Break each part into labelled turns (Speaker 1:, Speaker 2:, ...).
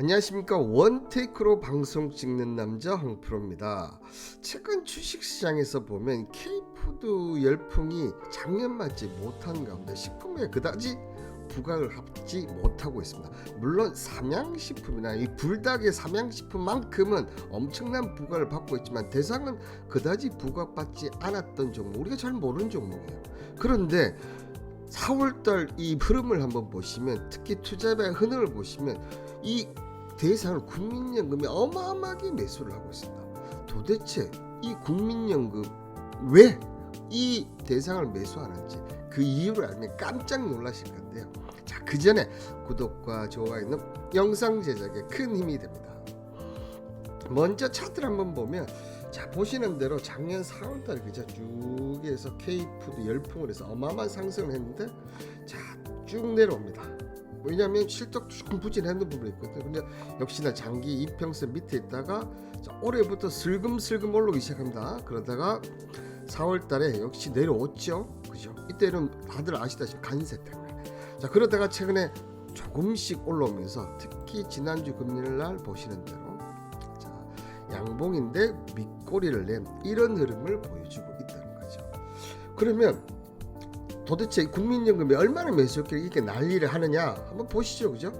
Speaker 1: 안녕하십니까. 원테이크로 방송 찍는 남자 홍프로입니다. 최근 주식시장에서 보면 K푸드 열풍이 작년 맞지 못한 가운데 식품에 그다지 부각을 하지 못하고 있습니다. 물론 삼양식품이나 이 불닭의 삼양식품만큼은 엄청난 부각을 받고 있지만 대상은 그다지 부각받지 않았던 종목, 우리가 잘 모르는 종목이에요. 그런데 4월달 이 흐름을 한번 보시면, 특히 투자자의 흐름을 보시면 이 대상을 국민연금이 어마어마하게 매수를 하고 있습니다. 도대체 이 국민연금 왜 이 대상을 매수하는지 그 이유를 알면 깜짝 놀라실 건데요. 자, 그 전에 구독과 좋아요는 영상 제작에 큰 힘이 됩니다. 먼저 차트를 한번 보면, 자, 보시는 대로 작년 4월달에 그저 쭉 해서 K푸드 열풍을 해서 어마어마한 상승을 했는데, 자, 쭉 내려옵니다. 왜냐하면 실적 조금 부진했는 부분이 있거든요. 근데 역시나 장기 이평선 밑에 있다가 올해부터 슬금슬금 올라오기 시작합니다. 그러다가 4월달에 역시 내려왔죠. 그죠? 이때는 다들 아시다시피 간세 때문에. 자, 그러다가 최근에 조금씩 올라오면서, 특히 지난주 금요일날 보시는 대로 양봉인데 밑꼬리를 낸 이런 흐름을 보여주고 있다는 거죠. 그러면 도대체 국민연금이 얼마나 매수했길래 이렇게 난리를 하느냐 한번 보시죠. 그죠?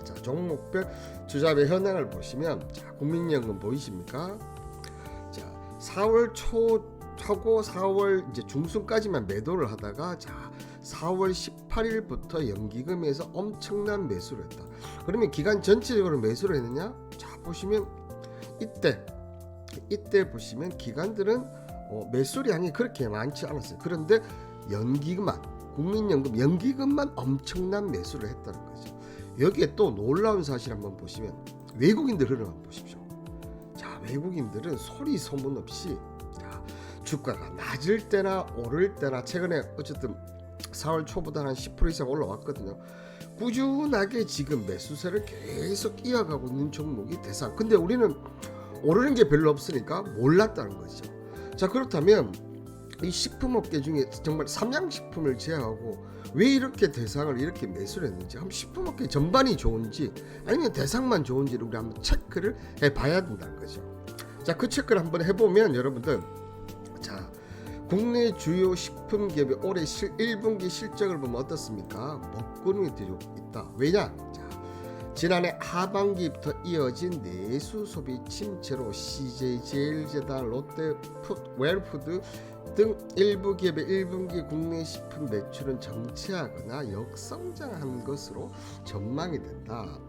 Speaker 1: 자, 종목별 투자의 현황을 보시면, 자, 국민연금 보이십니까? 자, 4월 초고 4월 이제 중순까지만 매도를 하다가, 자, 4월 18일부터 연기금에서 엄청난 매수를 했다. 그러면 기간 전체적으로 매수를 했느냐? 자, 보시면 이때 보시면 기관들은 매수량이 그렇게 많지 않았어요. 그런데 국민연금 연기금만 엄청난 매수를 했다는 거죠. 여기에 또 놀라운 사실 한번 보시면 외국인들 흐름 한번 보십시오. 자, 외국인들은 소리 소문 없이, 자, 주가가 낮을 때나 오를 때나, 최근에 어쨌든 4월 초보다 한 10% 이상 올라왔거든요. 꾸준하게 지금 매수세를 계속 이어가고 있는 종목이 대상. 근데 우리는 오르는 게 별로 없으니까 몰랐다는 거죠. 자, 그렇다면 이 식품업계 중에 정말 삼양식품을 제외하고 왜 이렇게 대상을 이렇게 매수를 했는지, 한번 식품업계 전반이 좋은지 아니면 대상만 좋은지를 우리 한번 체크를 해봐야 된다는 거죠. 자, 그 체크를 한번 해보면 여러분들, 자, 국내 주요 식품 기업의 올해 1분기 실적을 보면 어떻습니까? 먹구름이 되어 있다. 왜냐? 자, 지난해 하반기부터 이어진 내수 소비 침체로 CJ제일제당, 롯데웰푸드 등 일부 기업의 1분기 국내 식품 매출은 정체하거나 역성장한 것으로 전망이 된다.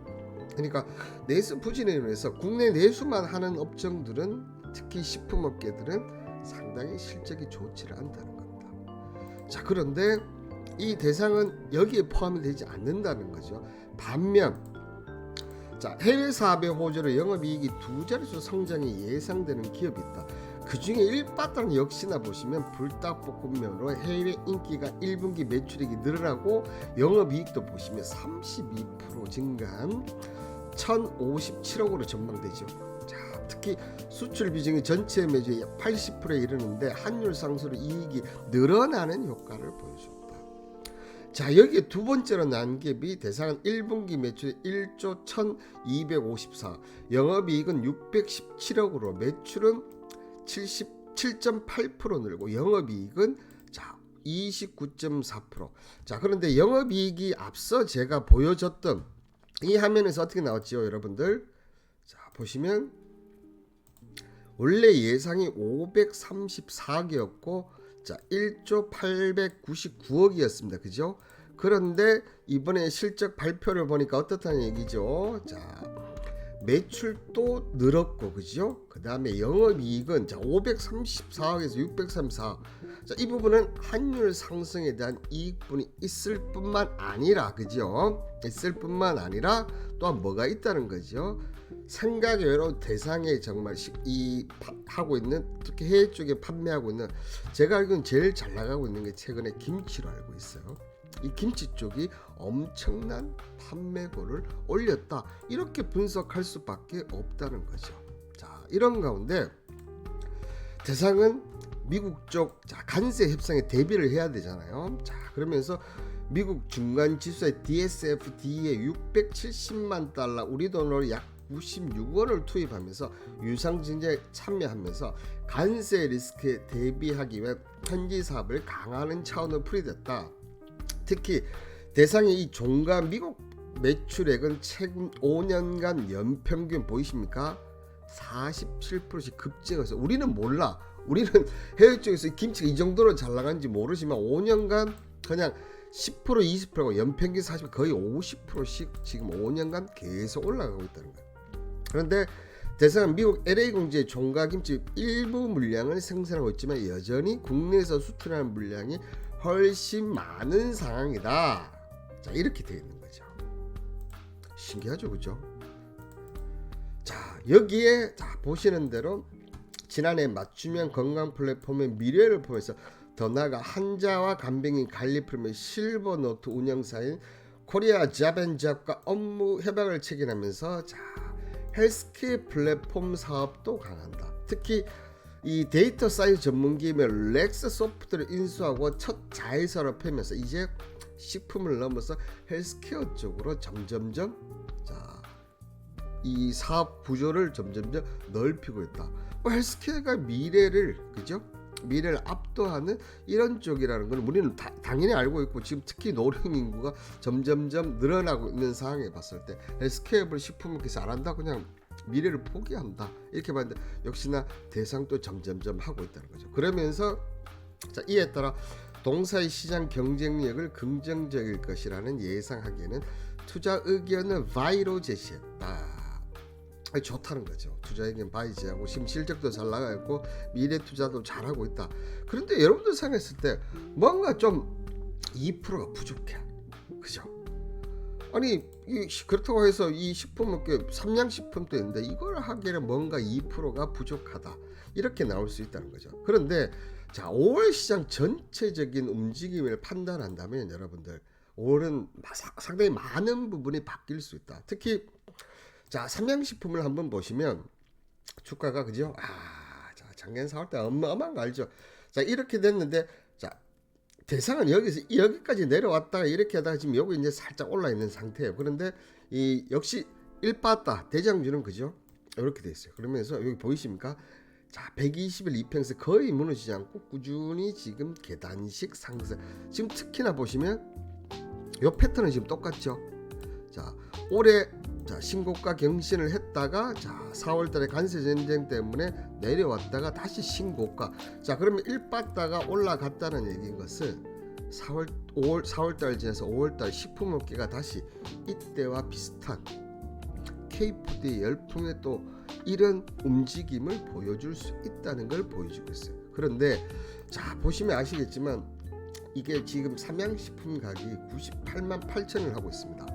Speaker 1: 그러니까 내수 부진에 인해서 국내 내수만 하는 업종들은, 특히 식품업계들은 상당히 실적이 좋지를 않다는 겁니다. 자, 그런데 이 대상은 여기에 포함이 되지 않는다는 거죠. 반면, 자, 해외 사업의 호조로 영업이익이 두 자릿수 성장이 예상되는 기업이 있다. 그 중에 일바탕 역시나 보시면 불닭볶음면으로 해외 인기가 1분기 매출액이 늘어나고 영업이익도 보시면 32% 증가한 1057억으로 전망되죠. 자, 특히 수출 비중이 전체 매출의 80%에 이르는데 환율 상승으로 이익이 늘어나는 효과를 보여줍니다. 자, 여기에 두 번째로 난 기업이 대상은 1분기 매출 1조 1254, 영업이익은 617억으로 매출은 77.8% 늘고 영업이익은, 자, 29.4%. 자, 그런데 영업이익이 앞서 제가 보여줬던 이 화면에서 어떻게 나왔죠, 여러분들? 자, 보시면 원래 예상이 534억이었고, 자, 1조 899억이었습니다. 그죠? 그런데 이번에 실적 발표를 보니까 어떻다는 얘기죠? 자, 매출도 늘었고, 그죠? 그 다음에 영업이익은, 자, 534억에서 634억. 자, 이 부분은 환율 상승에 대한 이익분이 있을 뿐만 아니라, 그죠? 있을 뿐만 아니라 또한 뭐가 있다는 거죠? 생각의 외로 대상에 정말 하고 있는, 특히 해외 쪽에 판매하고 있는, 제가 알기로는 제일 잘 나가고 있는 게 최근에 김치로 알고 있어요. 이 김치 쪽이 엄청난 판매고를 올렸다, 이렇게 분석할 수밖에 없다는 거죠. 자, 이런 가운데 대상은 미국 쪽, 자, 관세 협상에 대비를 해야 되잖아요. 자, 그러면서 미국 중간 지수의 DSFD에 670만 달러, 우리 돈으로 약 96원을 투입하면서 유상증자에 참여하면서 관세 리스크에 대비하기 위해 현지 사업을 강화하는 차원으로 풀이됐다. 특히 대상의 이 종가 미국 매출액은 최근 5년간 연평균 보이십니까? 47%씩 급증해서 우리는 몰라. 우리는 해외 쪽에서 김치가 이 정도로 잘 나간지 모르지만 5년간 그냥 10% 20%고 연평균 40% 거의 50%씩 지금 5년간 계속 올라가고 있다는 거예요. 그런데 대상은 미국 LA 공장의 종가김치 일부 물량을 생산하고 있지만 여전히 국내에서 수출하는 물량이 훨씬 많은 상황이다. 자, 이렇게 되어 있는 거죠. 신기하죠, 그죠? 자, 여기에 자 보시는 대로 지난해 맞춤형 건강 플랫폼의 미래를 보면서 더 나아가 한자와 간병인 갈리프림의 실버노트 운영사인 코리아 잡앤잡과 업무 협약을 체결하면서 자 헬스케어 플랫폼 사업도 강한다. 특히 이 데이터 사이언스 전문기업의 렉스 소프트를 인수하고 첫 자회사로 펴면서 이제 식품을 넘어서 헬스케어 쪽으로 점점점 자, 이 사업 구조를 점점점 넓히고 있다. 헬스케어가 미래를 그죠? 미래를 압도하는 이런 쪽이라는 건 우리는 당연히 알고 있고 지금 특히 노령 인구가 점점점 늘어나고 있는 상황에 봤을 때 헬스케어를 식품을 그래서 안 한다 그냥 미래를 포기한다 이렇게 봤는데 역시나 대상도 점점점 하고 있다는 거죠. 그러면서 자, 이에 따라 동사의 시장 경쟁력을 긍정적일 것이라는 예상하기에는 투자 의견을 바이로 제시했다. 좋다는 거죠. 투자 의견 바이 제하고 지금 실적도 잘 나가고 미래 투자도 잘하고 있다. 그런데 여러분들 생각했을 때 뭔가 좀 2%가 부족해. 그죠? 아니 그렇다고 해서 이 식품업계 삼양식품도 있는데 이걸 하기에는 뭔가 2%가 부족하다. 이렇게 나올 수 있다는 거죠. 그런데 자 5월 시장 전체적인 움직임을 판단한다면 여러분들 5월은 상당히 많은 부분이 바뀔 수 있다. 특히 자 삼양식품을 한번 보시면 주가가 그죠? 자 작년 4월달 어마어마한 거 알죠? 자 이렇게 됐는데 자 대상은 여기까지 내려왔다가 이렇게 하다가 지금 여기 이제 살짝 올라 있는 상태예요. 그런데 이 역시 일빠따 대장주는 그죠? 이렇게 돼 있어요. 그러면서 여기 보이십니까? 자 120일 이평선 거의 무너지지 않고 꾸준히 지금 계단식 상승. 지금 특히나 보시면 이 패턴은 지금 똑같죠? 자 올해 자 신고가 경신을 했다가 자 4월달에 관세 전쟁 때문에 내려왔다가 다시 신고가. 자 그러면 일빠따가 올라갔다는 얘기인 것은 4월달 지나서 5월달 식품업계가 다시 이때와 비슷한 K푸드의 열풍에 또 이런 움직임을 보여줄 수 있다는 걸 보여주고 있어요. 그런데 자 보시면 아시겠지만 이게 지금 삼양식품 가격이 98만 8천을 하고 있습니다.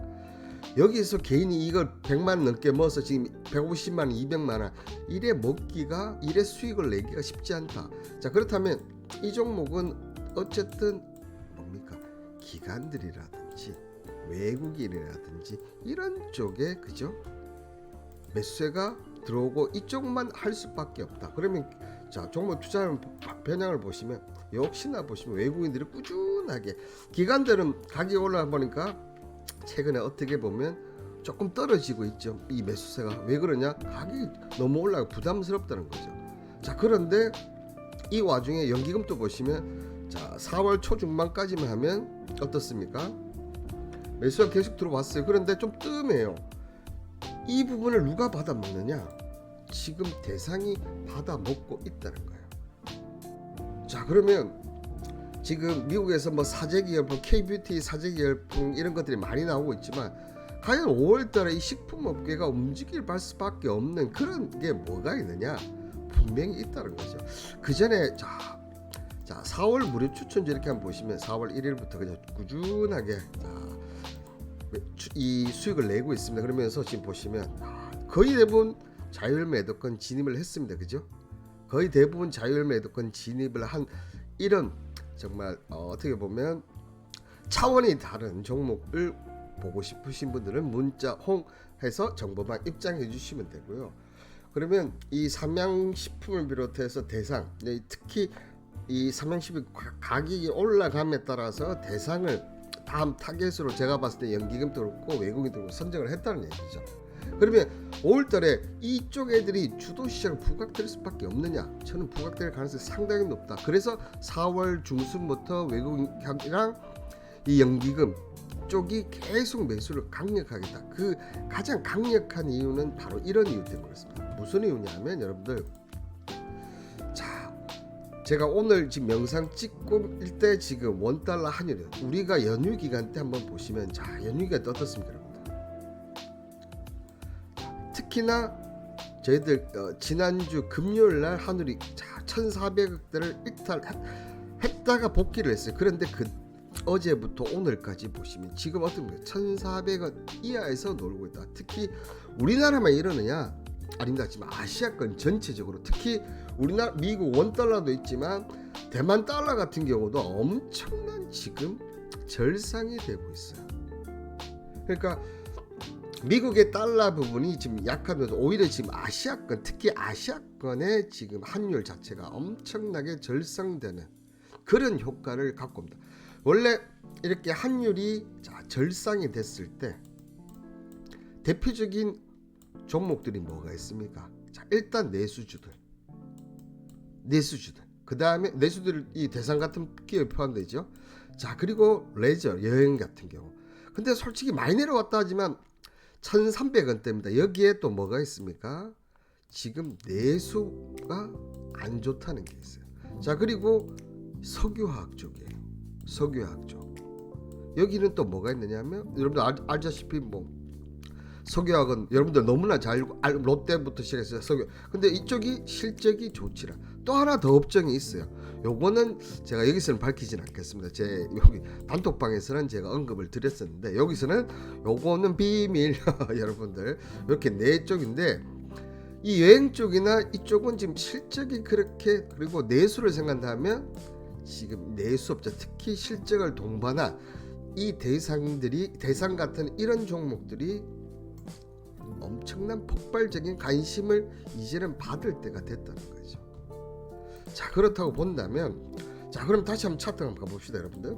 Speaker 1: 여기서 개인이 이걸 100만 넘게 먹어서 지금 150만 원, 200만 원 이래 먹기가 이래 수익을 내기가 쉽지 않다. 자 그렇다면 이 종목은 어쨌든 뭡니까? 기관들이라든지 외국인이라든지 이런 쪽에 그죠? 매수세가 들어오고 이쪽만 할 수밖에 없다. 그러면 자 종목 투자 변형을 보시면 역시나 보시면 외국인들이 꾸준하게 기관들은 가격이 올라가 보니까 최근에 어떻게 보면 조금 떨어지고 있죠. 이 매수세가 왜 그러냐? 가격이 너무 올라가 부담스럽다는 거죠. 자 그런데 이 와중에 연기금도 보시면 자 4월 초중반까지만 하면 어떻습니까? 매수가 계속 들어왔어요. 그런데 좀 뜸해요. 이 부분을 누가 받아먹느냐? 지금 대상이 받아먹고 있다는 거예요. 자 그러면 지금 미국에서 뭐 사재기 열풍, K뷰티 사재기 열풍 이런 것들이 많이 나오고 있지만 과연 5월달에 이 식품업계가 움직일 수밖에 없는 그런 게 뭐가 있느냐? 분명히 있다는 거죠. 그 전에 자 4월 무료 추천주 이렇게 한번 보시면 4월 1일부터 그냥 꾸준하게 이 수익을 내고 있습니다. 그러면서 지금 보시면 거의 대부분 자율 매도권 진입을 했습니다. 그죠? 거의 대부분 자율 매도권 진입을 한 이런 정말 어떻게 보면 차원이 다른 종목을 보고 싶으신 분들은 문자 홍해서 정보만 입장해 주시면 되고요. 그러면 이 삼양식품을 비롯해서 대상 특히 이 삼양식품 가격이 올라감에 따라서 대상을 다음 타겟으로 제가 봤을 때 연기금도 그렇고 외국인도 그렇고 선정을 했다는 얘기죠. 그러면 5월달에 이쪽 애들이 주도시장 부각될 수밖에 없느냐? 저는 부각될 가능성이 상당히 높다. 그래서 4월 중순부터 외국인이랑 이 연기금 쪽이 계속 매수를 강력하게 했다. 그 가장 강력한 이유는 바로 이런 이유 때문에 그렇습니다. 무슨 이유냐면 여러분들, 자, 제가 오늘 지금 영상 찍고 일 때 지금 원달러 환율이 우리가 연휴 기간 때 한번 보시면, 자, 연휴 기간 때 어떻습니까, 여러분들? 특히나 저희들 지난주 금요일 날 환율이 1,400억대를 이탈했다가 복귀를 했어요. 그런데 그 어제부터 오늘까지 보시면 지금 어떻습니까? 1,400원 이하에서 놀고 있다. 특히 우리나라만 이러느냐? 아닙니다. 지금 아시아권 전체적으로, 특히 우리나라 미국 원달러도 있지만 대만 달러 같은 경우도 엄청난 지금 절상이 되고 있어요. 그러니까 미국의 달러 부분이 지금 약하면서 오히려 지금 아시아권, 특히 아시아권의 지금 환율 자체가 엄청나게 절상되는 그런 효과를 갖고 옵니다. 원래 이렇게 환율이 절상이 됐을 때 대표적인 종목들이 뭐가 있습니까? 자, 일단 내수주들. 그 다음에 내수들이 대상 같은 기업에 포함되죠. 자, 그리고 레저, 여행 같은 경우. 근데 솔직히 많이 내려왔다 하지만 1,300원대입니다. 여기에 또 뭐가 있습니까? 지금 내수가 안 좋다는 게 있어요. 자, 그리고 석유화학 쪽이에요. 석유화학 쪽. 여기는 또 뭐가 있느냐면 여러분들 알다시피 뭐 석유화학은 여러분들 너무나 잘 알고 롯데부터 시작해서 석유. 근데 이쪽이 실적이 좋지라. 또 하나 더 업종이 있어요. 요거는 제가 여기서는 밝히진 않겠습니다. 제 여기 단톡방에서는 제가 언급을 드렸었는데 여기서는 요거는 비밀. 여러분들 이렇게 네 쪽인데 이 여행 쪽이나 이쪽은 지금 실적이 그렇게, 그리고 내수를 생각한다면 지금 내수업자, 특히 실적을 동반한 이 대상 같은 이런 종목들이 엄청난 폭발적인 관심을 이제는 받을 때가 됐다는 거죠. 자, 그렇다고 본다면, 자, 그럼 다시 한번 차트 한번 가봅시다, 여러분들.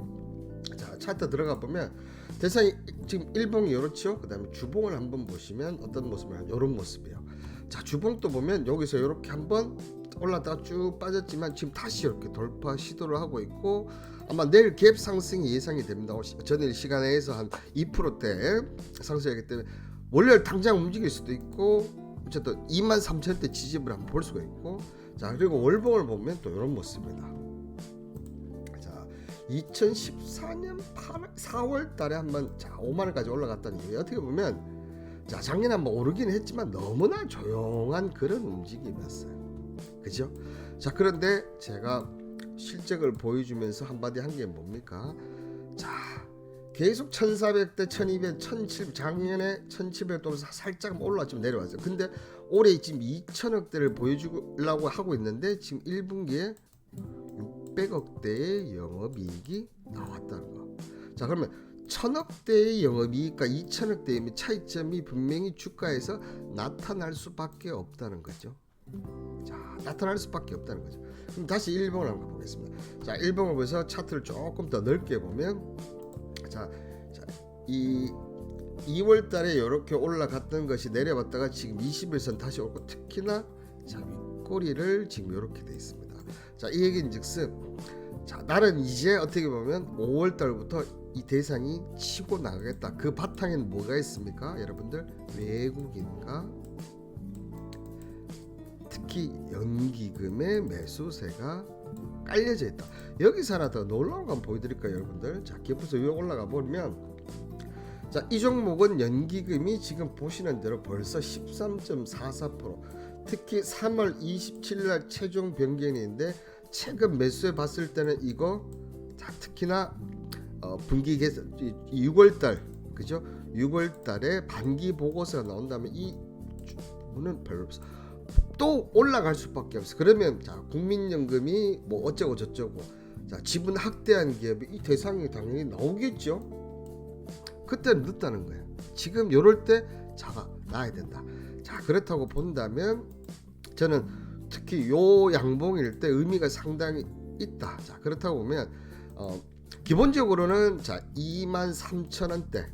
Speaker 1: 자, 차트 들어가 보면 대상이 지금 일봉이 이렇죠. 그 다음에 주봉을 한번 보시면 어떤 모습을 하냐, 이런 모습이에요. 자, 주봉도 보면 여기서 이렇게 한번 올랐다가 쭉 빠졌지만 지금 다시 이렇게 돌파 시도를 하고 있고, 아마 내일 갭 상승이 예상이 됩니다. 전일 시간에서 한 2%대 상승하기 때문에 원래 당장 움직일 수도 있고, 어쨌든 23,000대 지지를 한번 볼 수가 있고. 자, 그리고 월봉을 보면 또 이런 모습입니다. 자, 2014년 4월 달에 한번 5만 원까지 올라갔다는 이유에 어떻게 보면, 자, 작년에 한번 오르긴 했지만 너무나 조용한 그런 움직임이었어요. 그죠? 자, 그런데 제가 실적을 보여주면서 한마디 한 게 뭡니까? 자, 계속 1,400대, 1,200, 1,700, 작년에 1,700 돌아서 살짝 올라왔지만 내려왔어요. 근데 올해 지금 2,000억대를 보여주려고 하고 있는데 지금 1분기에 600억대의 영업이익이 나왔다는 거. 자, 그러면 1,000억대의 영업이익과 2,000억대의 차이점이 분명히 주가에서 나타날 수밖에 없다는 거죠. 자, 나타날 수밖에 없다는 거죠. 그럼 다시 1봉을 한번 가보겠습니다. 자, 1봉을 보면서 차트를 조금 더 넓게 보면, 자, 이 2월 달에 이렇게 올라갔던 것이 내려왔다가 지금 21선 다시 오고, 특히나 자, 윗꼬리를 지금 이렇게 돼 있습니다. 자, 이 얘기인즉슨, 자, 나는 이제 어떻게 보면 5월 달부터 이 대상이 치고 나가겠다. 그 바탕에는 뭐가 있습니까? 여러분들, 외국인과 특히 연기금의 매수세가 깔려져 있다. 여기서 하나 더 놀라운 거 한번 보여드릴까요, 여러분들? 자, 기업부서 위에 올라가 보면, 자, 이 종목은 연기금이 지금 보시는 대로 벌써 13.44%, 특히 3월 27일 날 최종 변경인데 최근 매수해 봤을 때는 이거, 자, 특히나 분기 개선 6월 달, 그죠? 6월 달에 반기 보고서가 나온다면 이 부분은 별로 없어. 또 올라갈 수밖에 없어. 그러면 자, 국민연금이 뭐 어쩌고 저쩌고, 자, 지분 확대한 기업이 이 대상이 당연히 나오겠죠. 그때는 늦다는 거예요. 지금 요럴 때 자가 나야 된다. 자, 그렇다고 본다면 저는 특히 요 양봉일 때 의미가 상당히 있다. 자, 그렇다고 보면 기본적으로는 자 23,000원대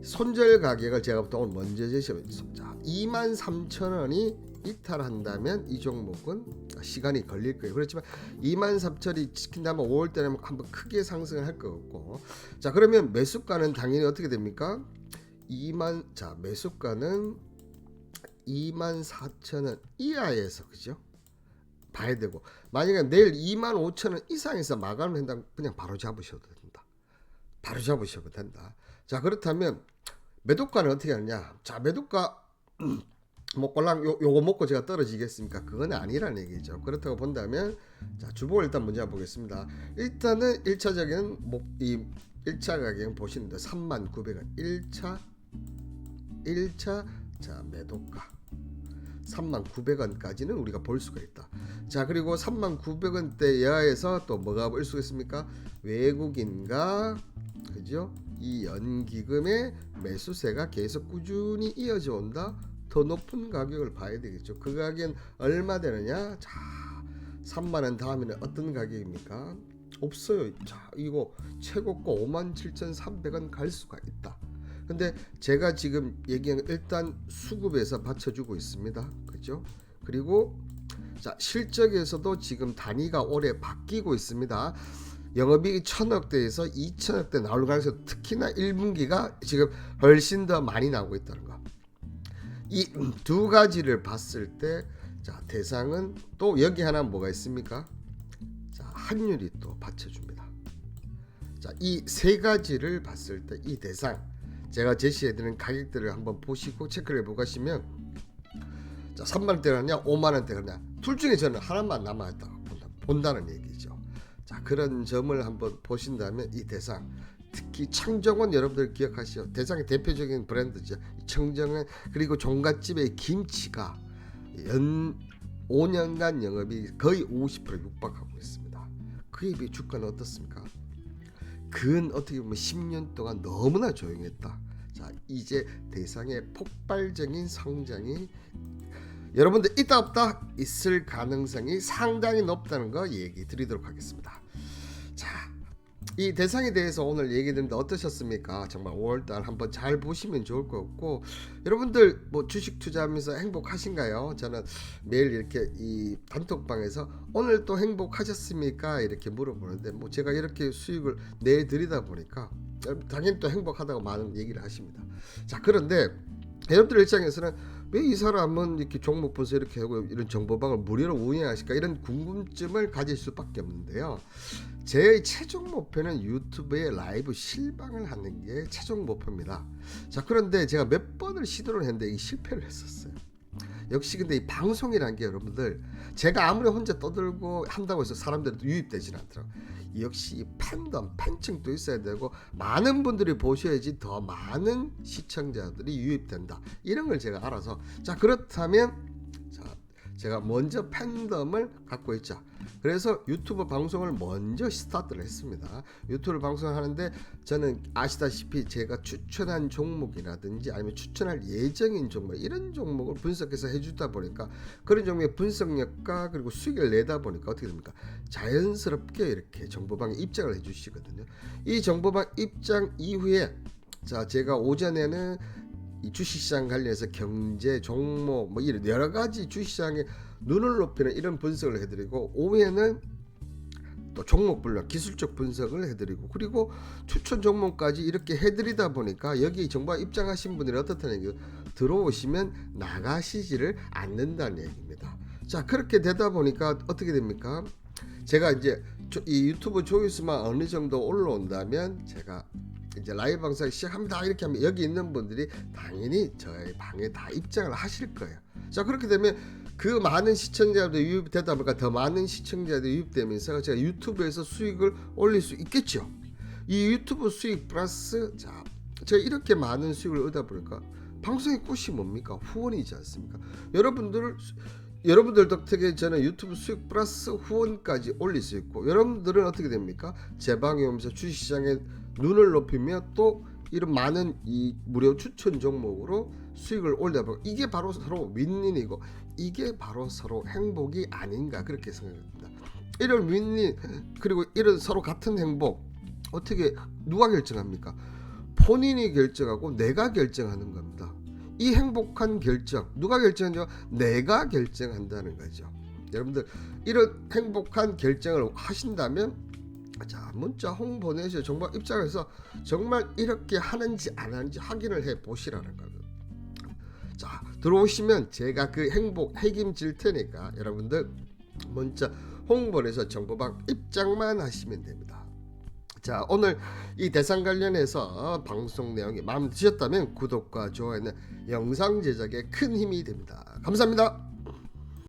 Speaker 1: 손절 가격을 제가 오늘 먼저 제시했습니다. 자 23,000원이 이탈한다면 이 종목은 시간이 걸릴 거예요. 그렇지만 23,000원이 지킨다면 5월 때는 한번 크게 상승을 할 것 같고, 자 그러면 매수가는 당연히 어떻게 됩니까? 자 매수가는 24,000원 이하에서 그죠? 봐야 되고, 만약에 내일 25,000원 이상에서 마감을 한다면 그냥 바로 잡으셔도 된다. 바로 잡으셔도 된다. 자 그렇다면 매도가는 어떻게 하느냐? 자 매도가 뭐 꼴랑 요거 먹고 제가 떨어지겠습니까? 그건 아니라는 얘기죠. 그렇다고 본다면 자 주봉을 일단 먼저 보겠습니다. 일단은 1차적인 이 1차 가격은 보시는데 39,000원 1차 자 매도가 39,000원까지는 우리가 볼 수가 있다. 자 그리고 39,000원대 이하에서 또 뭐가 볼 수가 있습니까? 외국인과 그죠? 이 연기금의 매수세가 계속 꾸준히 이어져 온다. 더 높은 가격을 봐야 되겠죠. 그 가격은 얼마 되느냐? 자 3만원 다음에는 어떤 가격입니까? 없어요. 자 이거 최고가 57,300원 갈 수가 있다. 근데 제가 지금 얘기한 일단 수급에서 받쳐주고 있습니다. 그죠? 그리고 자 실적에서도 지금 단위가 올해 바뀌고 있습니다. 영업이익이 1,000억대에서 2,000억대 나올 가능성이 특히나 1분기가 지금 훨씬 더 많이 나오고 있다는 거. 이 두 가지를 봤을 때 자 대상은 또 여기 하나 뭐가 있습니까? 자 환율이 또 받쳐줍니다. 자 이 세 가지를 봤을 때 이 대상 제가 제시해드리는 가격들을 한번 보시고 체크를 해보시면 자 3만원대가 5만원대가 둘 중에 저는 하나만 남아있다고 본다는 얘기죠. 자 그런 점을 한번 보신다면 이 대상 특히 청정원 여러분들 기억하시죠? 대상의 대표적인 브랜드죠. 청정원 그리고 종갓집의 김치가 연 5년간 영업이 거의 50% 육박하고 있습니다. 그에 비해 주가는 어떻습니까? 그건 어떻게 보면 10년 동안 너무나 조용했다. 자 이제 대상의 폭발적인 성장이 여러분들 있다 없다 있을 가능성이 상당히 높다는 거 얘기 드리도록 하겠습니다. 자 이 대상에 대해서 오늘 얘기 드렸는데 어떠셨습니까? 정말 5월달 한번 잘 보시면 좋을 것 같고, 여러분들 뭐 주식 투자하면서 행복하신가요? 저는 매일 이렇게 이 단톡방에서 오늘 또 행복하셨습니까? 이렇게 물어보는데 뭐 제가 이렇게 수익을 내드리다 보니까 당연히 또 행복하다고 많은 얘기를 하십니다. 자 그런데 여러분들 입장에서는 왜 이 사람은 이렇게 종목 분석 이렇게 하고 이런 정보방을 무료로 운영하실까 이런 궁금증을 가질 수밖에 없는데요. 제 최종 목표는 유튜브에 라이브 실방을 하는 게 최종 목표입니다. 자 그런데 제가 몇 번을 시도를 했는데 이 실패를 했었어요. 역시 근데 이 방송이라는 게 여러분들 제가 아무리 혼자 떠들고 한다고 해서 사람들도 유입되지는 않더라고요. 역시 팬덤, 팬층도 있어야 되고 많은 분들이 보셔야지 더 많은 시청자들이 유입된다. 이런 걸 제가 알아서 자 그렇다면 자 제가 먼저 팬덤을 갖고 있자. 그래서 유튜브 방송을 먼저 스타트를 했습니다. 유튜브 방송을 하는데 저는 아시다시피 제가 추천한 종목이라든지 아니면 추천할 예정인 종목 이런 종목을 분석해서 해주다 보니까 그런 종목의 분석력과 그리고 수익을 내다 보니까 어떻게 됩니까? 자연스럽게 이렇게 정보방에 입장을 해주시거든요. 이 정보방 입장 이후에 자 제가 오전에는 이 주식시장 관련해서 경제 종목 뭐 이런 여러 가지 주식시장에 눈을 높이는 이런 분석을 해드리고 오후에는 또 종목별로 기술적 분석을 해드리고 그리고 추천 종목까지 이렇게 해드리다 보니까 여기 정보 입장하신 분들이 어떻다는 얘기예요? 들어오시면 나가시지를 않는다는 얘기입니다. 자 그렇게 되다 보니까 어떻게 됩니까? 제가 이제 이 유튜브 조회수만 어느 정도 올라온다면 제가 이제 라이브 방송 시작합니다 이렇게 하면 여기 있는 분들이 당연히 저희 방에 다 입장을 하실 거예요. 자 그렇게 되면 그 많은 시청자들이 유입되다 보니까 더 많은 시청자들이 유입되면서 제가 유튜브에서 수익을 올릴 수 있겠죠. 이 유튜브 수익 플러스 자 제가 이렇게 많은 수익을 얻다 보니까 방송의 꽃이 뭡니까? 후원이지 않습니까? 여러분들 덕택에 저는 유튜브 수익 플러스 후원까지 올릴 수 있고 여러분들은 어떻게 됩니까? 제 방에 오면서 주식시장에 눈을 높이며 또 이런 많은 이 무료 추천 종목으로 수익을 올려보고 이게 바로 서로 윈윈이고 이게 바로 서로 행복이 아닌가 그렇게 생각합니다. 이런 윈윈 그리고 이런 서로 같은 행복 어떻게 누가 결정합니까? 본인이 결정하고 내가 결정하는 겁니다. 이 행복한 결정 누가 결정하죠? 내가 결정한다는 거죠. 여러분들 이런 행복한 결정을 하신다면 자 문자 홍보 내셔 정말 입장에서 정말 이렇게 하는지 안 하는지 확인을 해 보시라는 겁니다. 자 들어오시면 제가 그 행복 책임질 테니까 여러분들 문자 홍보 내서 정보방 입장만 하시면 됩니다. 자 오늘 이 대상 관련해서 방송 내용이 마음에 드셨다면 구독과 좋아요는 영상 제작에 큰 힘이 됩니다. 감사합니다.